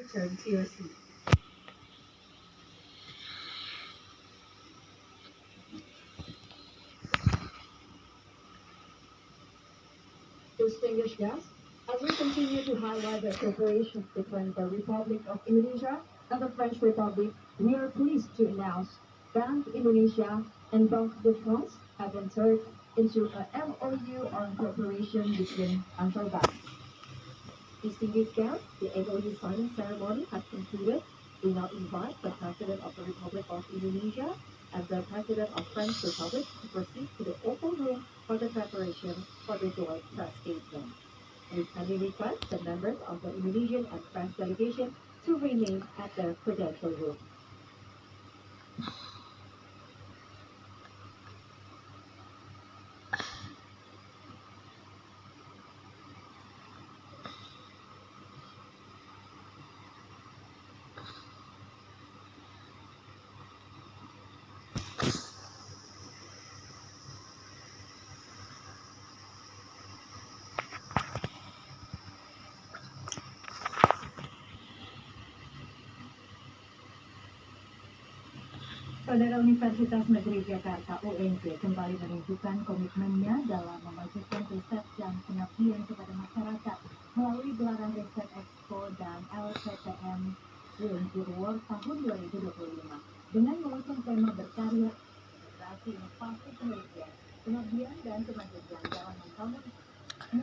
return to your seat. Distinguished guests, as we continue to highlight the cooperation between the Republic of Indonesia and the French Republic, we are pleased to announce Bank Indonesia and Banque de France have entered into a MOU on cooperation between central banks. Distinguished guests, the MOU signing ceremony has concluded. We now invite the President of the Republic of Indonesia and the President of French Republic to proceed to the open room for the preparation for the joint press statement. We kindly request the members of the Indonesian and French delegation to remain at the credential room. Saudara Universitas Negeri Jakarta UNJ kembali menunjukkan komitmennya dalam memajukan riset dan pengabdian kepada masyarakat melalui gelaran riset Expo dan LPTM UNJ World tahun 2025 dengan mengusung tema berkarya, integrasi inovasi penelitian, pengabdian dan kemajuan dalam membangun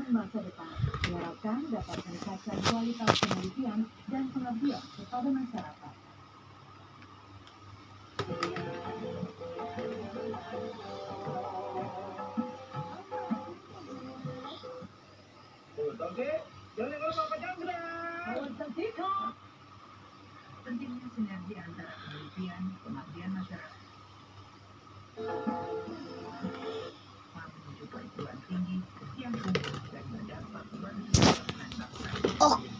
masa depan. Diharapkan dapat meningkatkan kualitas penelitian dan pengabdian kepada masyarakat. Oke, jangan lupa Pak Chandra. Pentingnya sinergi antara penelitian, pengabdian masyarakat, menuju perguruan tinggi yang unggul dan berdampak bagi pembangunan bangsa.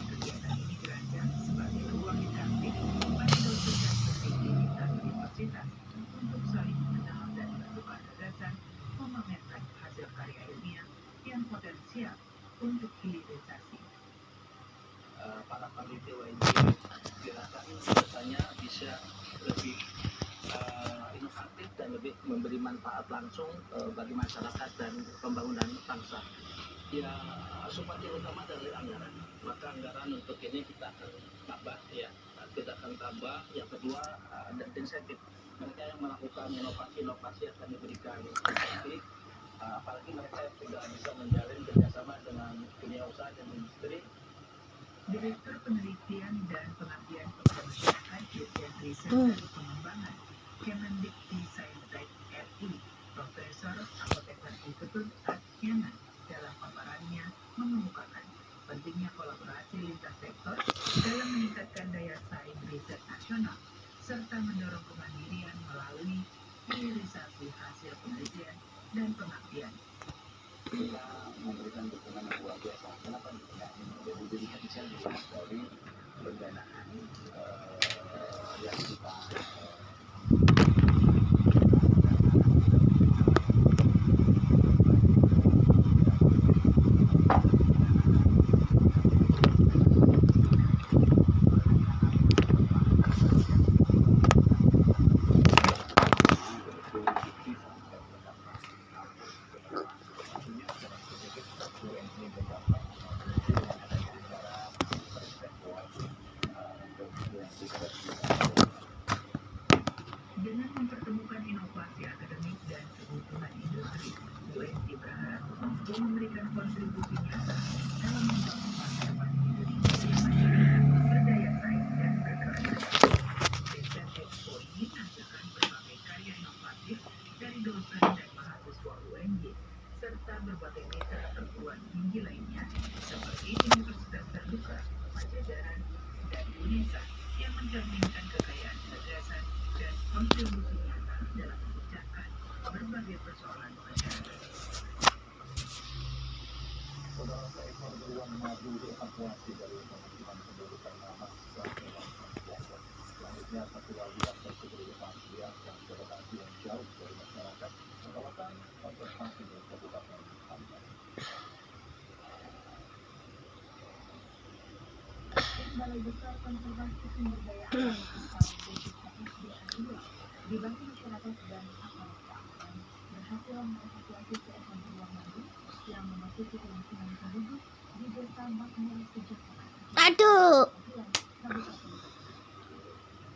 Kegiatan ini dirancang sebagai ruang interaktif bagi dosen dan peneliti lintas universitas untuk saling mengenal dan bertukar gagasan, memamerkan hasil karya ilmiah yang potensial untuk hilirisasi. Para peneliti UNJ gerakan biasanya bisa lebih inovatif dan lebih memberi manfaat langsung bagi masyarakat dan pembangunan bangsa. Ya, sumber utama dari anggaran. Maka anggaran untuk ini kita akan tambah, ya. Kita akan tambah. Yang kedua, ada insentif. Mereka yang melakukan inovasi akan diberikan insentif. Apalagi mereka sudah bisa menjalin kerjasama dengan dunia usaha dan industri. Direktur Penelitian dan Pengabdian kepada Masyarakat Dirjen Riset dan Pengembangan Kemendikti Saintek RI, Profesor Apoteker Ketut Adhiana dalam paparannya mengemukakan pentingnya kolaborasi lintas sektor dalam meningkatkan daya saing riset nasional serta mendorong kemandirian melalui hilirisasi hasil penelitian dan pengabdian. Kita memberikan dukungan yang luar biasa. Kenapa? Jadi bisa dilihat dari pendanaan yang kita dengan mempertemukan inovasi akademik dan kebutuhan industri, UNJ berharap mampu memberikan kontribusi nyata dalam membangun masa depan Indonesia yang maju, berdaya saing dan berkelanjutan. Riset Expo ini menampilkan berbagai karya inovatif dari dosen dan mahasiswa UNJ serta berbagai mitra perguruan tinggi lainnya seperti Universitas Terbuka, Pajajaran, dan UNESA yang mencerminkan kekayaan gagasan dan kontribusi nyata dalam memecahkan berbagai persoalan masyarakat. Saudara seekor beruang madu dievakuasi dari pemukiman penduduk ternama selanjutnya satu lagi yang berkedudukan liar yang berlokasi yang jauh dari masyarakat kawasan konservasi di Kabupaten Banten. Balai Besar Konservasi Sumber Daya Alam dibantu masyarakat dan aparat keamanan berhasil mengevakuasi seekor beruang madu yang memasuki pemukiman penduduk di Desa Makmur Sejahtera. Aduh.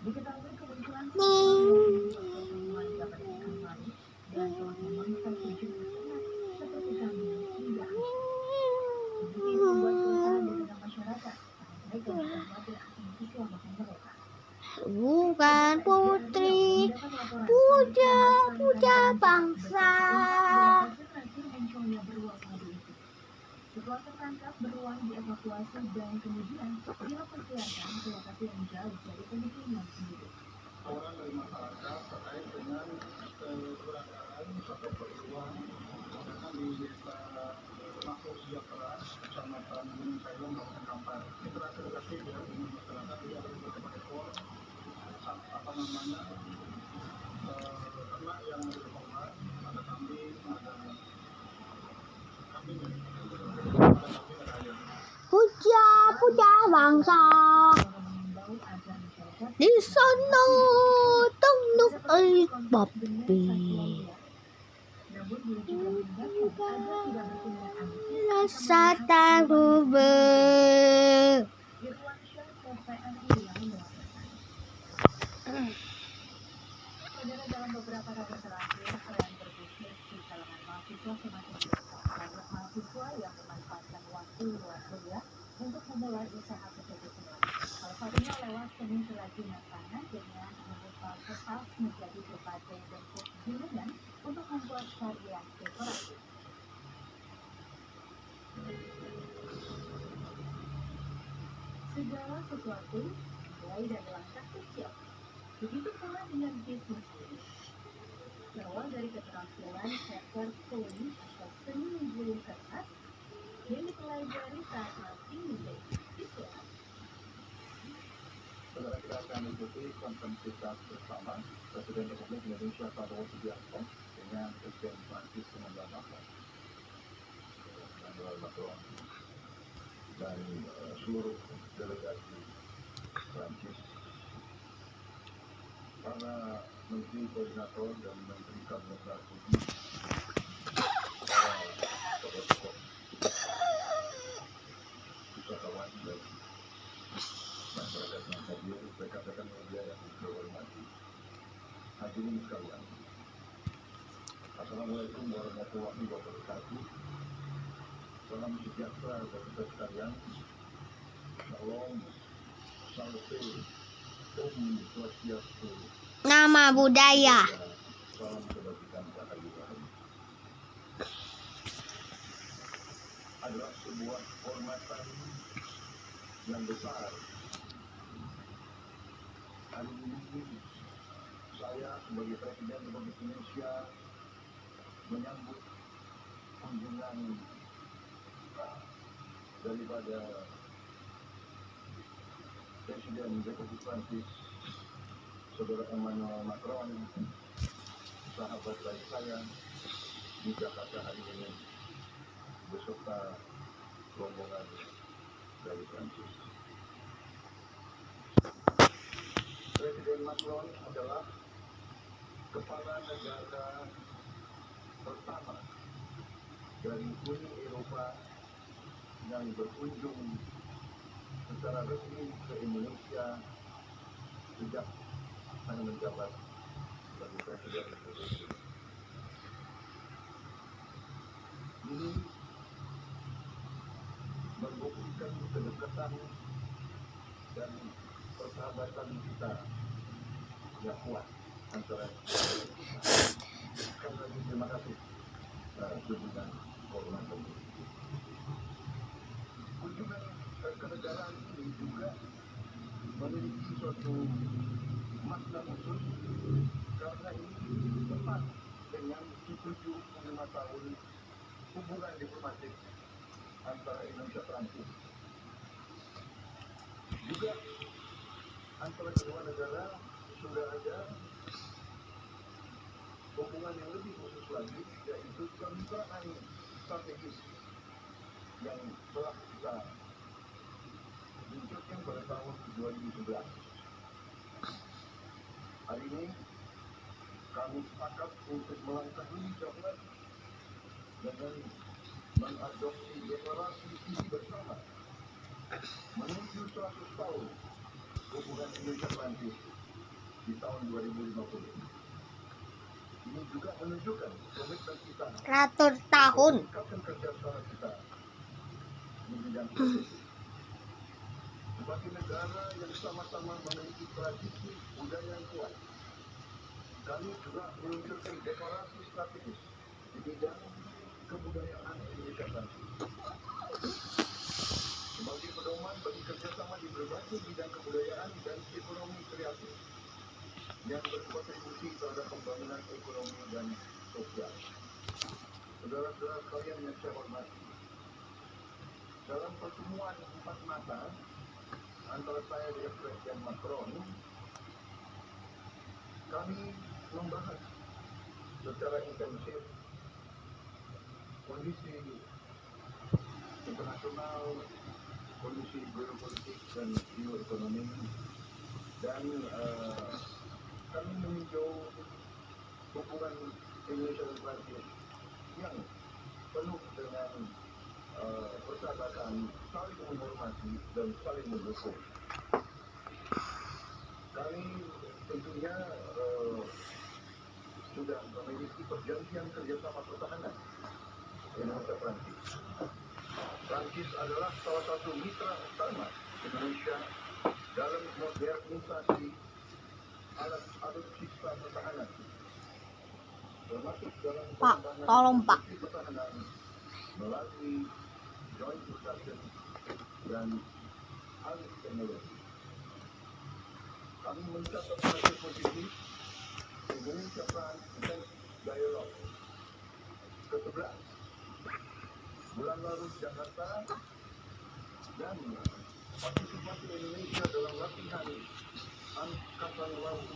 Diketahui kemunculan perempuan dapat dikembali dan telah memangsa sejumlah ternak seperti kambing hingga anjing. Kondisi ini membuat keresahan di tengah masyarakat karena mereka khawatir akan keselamatan mereka. Bukan putri, puja bangsa. Setelah tertangkap, beruang dievakuasi dan kemudian direpatriasikan ke lokasi yang jauh dari pemukiman penduduk. Orang dari masyarakat terkait dengan keberadaan satu beruang karena di desa Makmur Sejahtera, Kecamatan Gunung Sayung, Kabupaten Kampar. Ini terasi dengan masyarakat jadi ada beberapa ekor ternak yang ada di rumah, ada kambing, ada ayam. Puja bangsa. Di sana tunduk babi. Rasa tak berubah. Saudara, dalam beberapa tahun terakhir, tren berbisnis di kalangan mahasiswa semakin besar. Banyak mahasiswa yang memanfaatkan waktu luar kuliah untuk memulai usaha kecil sendiri. Salah satunya lewat seni kerajinan tangan dengan mengubah kertas menjadi berbagai bentuk gulungan untuk membuat karya dekoratif. Segala sesuatu mulai dari langkah kecil. Begitu pula dengan bisnis ini. Berawal dari keterampilan paper sewing atau seni menggulung kertas yang dipelajari saat masih menjadi siswa. Saudara, kita akan mengikuti konferensi pers bersama Presiden Republik Indonesia Prabowo Subianto dengan Presiden Prancis Emmanuel Macron dan seluruh delegasi Prancis, para menteri koordinator dan menteri kabinet publik, para tokoh-tokoh wisatawan dan masyarakat yang hadir, rekan-rekan media yang saya hormati, hadirin sekalian. Assalamualaikum warahmatullahi wabarakatuh. Salam sejahtera bagi kita sekalian. Shalom, salte, om swastiastu. Nama budaya. Salam kebajikan rahayu. Adalah sebuah kehormatan yang besar. Hari ini saya sebagai Presiden Republik Indonesia menyambut kunjungan daripada Presiden Republik Prancis, Saudara Emmanuel Macron, sahabat baik saya di Jakarta hari ini beserta rombongan dari Prancis. Presiden Macron adalah kepala negara pertama dari Uni Eropa yang berkunjung secara resmi ke Indonesia sejak saya menjabat sebagai Presiden Republik. Ini membuktikan kedekatan dan persahabatan kita yang kuat antara kita. Terima kasih kunjungan kehormatan. Kunjungan kenegaraan ini juga memiliki suatu makna khusus karena ini tepat dengan 75 tahun hubungan diplomatik antara Indonesia dan Prancis. Juga antara kedua negara sudah ada hubungan yang lebih khusus lagi, yaitu kemitraan strategis yang telah kita Bentuknya pada tahun 2011. Hari ini kami sepakat untuk melangkah lebih jauh lagi dengan mengadopsi deklarasi visi bersama menuju 100 tahun hubungan Indonesia Prancis di tahun 2050. Ini juga menunjukkan komitmen kita 100 tahun. meningkatkan kerjasama kita di bidang politik. Sebagai negara yang sama-sama memiliki tradisi budaya yang kuat, kami juga meluncurkan deklarasi strategis di bidang kebudayaan Indonesia Prancis. Sebagai pedoman bagi kerjasama di berbagai bidang kebudayaan dan ekonomi kreatif yang berkontribusi terhadap pembangunan ekonomi dan sosial. Saudara-saudara sekalian yang saya hormati, dalam pertemuan 4 mata antara saya dengan Presiden Macron, kami membahas secara intensif kondisi internasional, kondisi geopolitik dan geoekonomi, dan kami meninjau hubungan Indonesia dan Prancis yang penuh dengan persahabatan, saling menghormati dan saling mendukung. Kami tentunya sudah memiliki perjanjian kerjasama pertahanan Indonesia Prancis. Prancis adalah salah satu mitra utama Indonesia dalam modernisasi alat alutsista pertahanan, termasuk dalam Pak, pengembangan tolong Pak. industri pertahanan melalui joint production dan alih teknologi. Kami mencatat hasil positif Indonesia France Defense Dialogue ke-11 bulan lalu di Jakarta, dan partisipasi Indonesia dalam latihan Angkatan Laut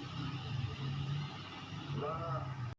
La